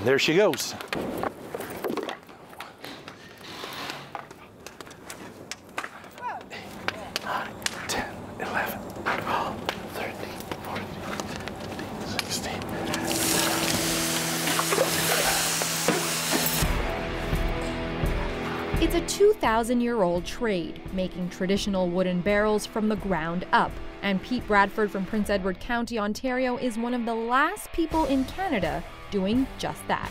There she goes. 10, 11, 12, 13, 14, 15, 16. It's a 2,000-year-old trade, making traditional wooden barrels from the ground up. And Pete Bradford from Prince Edward County, Ontario, is one of the last people in Canada doing just that.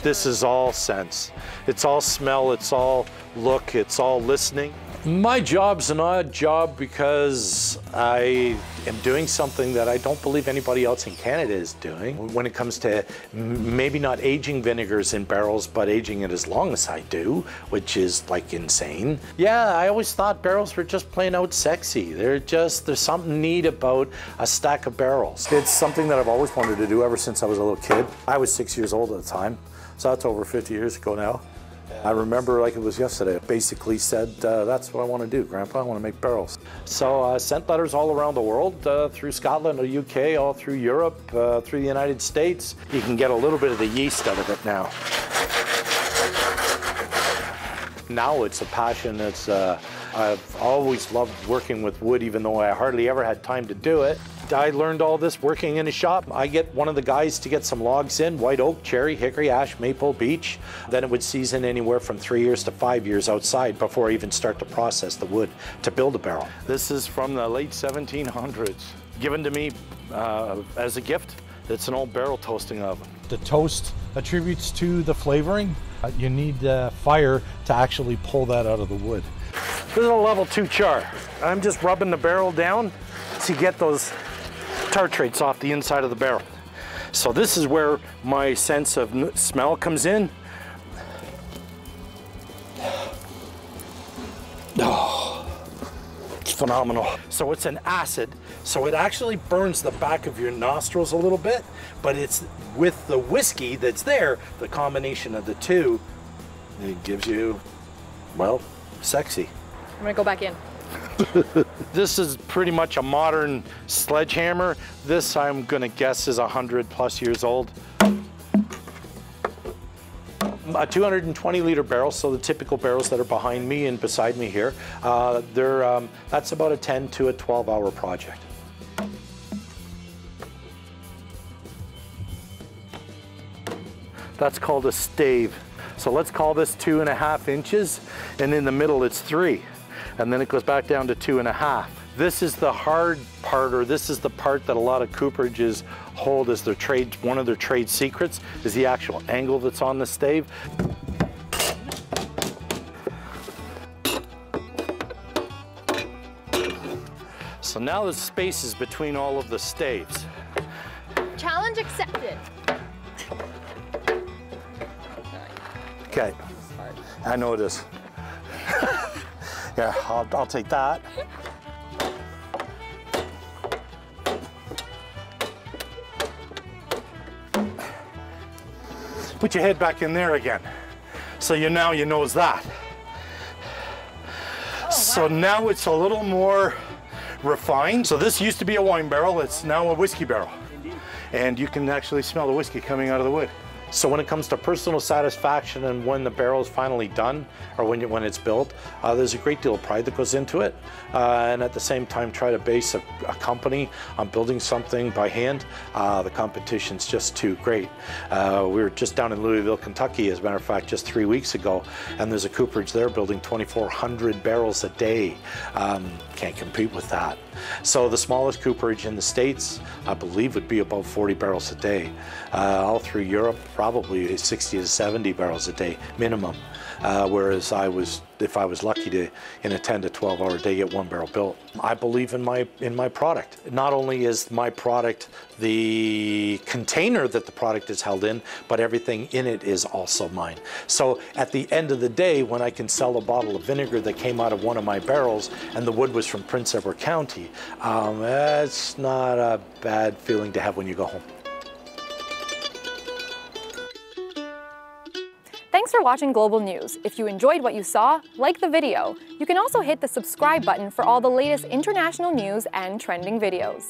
This is all sense. It's all smell, it's all look, it's all listening. My job's an odd job because I am doing something that I don't believe anybody else in Canada is doing. When it comes to maybe not aging vinegars in barrels, but aging it as long as I do, which is like insane. Yeah, I always thought barrels were just plain out sexy. There's something neat about a stack of barrels. It's something that I've always wanted to do ever since I was a little kid. I was 6 years old at the time, so that's over 50 years ago now. I remember like it was yesterday. I basically said, that's what I want to do, Grandpa. I want to make barrels. So I sent letters all around the world, through Scotland, the UK, all through Europe, through the United States. You can get a little bit of the yeast out of it now. Now it's a passion. I've always loved working with wood, even though I hardly ever had time to do it. I learned all this working in a shop. I get one of the guys to get some logs in, white oak, cherry, hickory, ash, maple, beech. Then it would season anywhere from 3 years to 5 years outside before I even start to process the wood to build a barrel. This is from the late 1700s, given to me as a gift. It's an old barrel toasting oven. The toast attributes to the flavoring. You need fire to actually pull that out of the wood. This is a level 2 char. I'm just rubbing the barrel down to get those tartrates off the inside of the barrel. So this is where my sense of smell comes in. Oh, it's phenomenal. So it's an acid, so it actually burns the back of your nostrils a little bit, but it's with the whiskey that's there, the combination of the two, it gives you, well, sexy. I'm gonna go back in. This is pretty much a modern sledgehammer. This, I'm gonna guess, is 100+ years old. A 220-liter barrel, so the typical barrels that are behind me and beside me here, that's about a 10 to a 12-hour project. That's called a stave. So let's call this 2.5 inches, and in the middle it's 3. And then it goes back down to 2.5. This is the hard part, or this is the part that a lot of cooperages hold as their trade, one of their trade secrets, is the actual angle that's on the stave. So now the space is between all of the staves. Challenge accepted. Okay, I know it is. Yeah, I'll take that. Put your head back in there again. So now you knows that. Oh, wow. So now it's a little more refined. So this used to be a wine barrel, it's now a whiskey barrel. Indeed. And you can actually smell the whiskey coming out of the wood. So when it comes to personal satisfaction and when the barrel is finally done, or when it's built, there's a great deal of pride that goes into it. And at the same time, try to base a company on building something by hand. The competition's just too great. We were just down in Louisville, Kentucky, as a matter of fact, just 3 weeks ago, and there's a cooperage there building 2,400 barrels a day. Can't compete with that. So the smallest cooperage in the States, I believe, would be about 40 barrels a day. All through Europe, probably 60 to 70 barrels a day minimum. Whereas if I was lucky to, in a 10 to 12 hour day, get 1 barrel built. I believe in my product. Not only is my product the container that the product is held in, but everything in it is also mine. So at the end of the day, when I can sell a bottle of vinegar that came out of one of my barrels and the wood was from Prince Edward County, that's not a bad feeling to have when you go home. Thanks for watching Global News. If you enjoyed what you saw, like the video. You can also hit the subscribe button for all the latest international news and trending videos.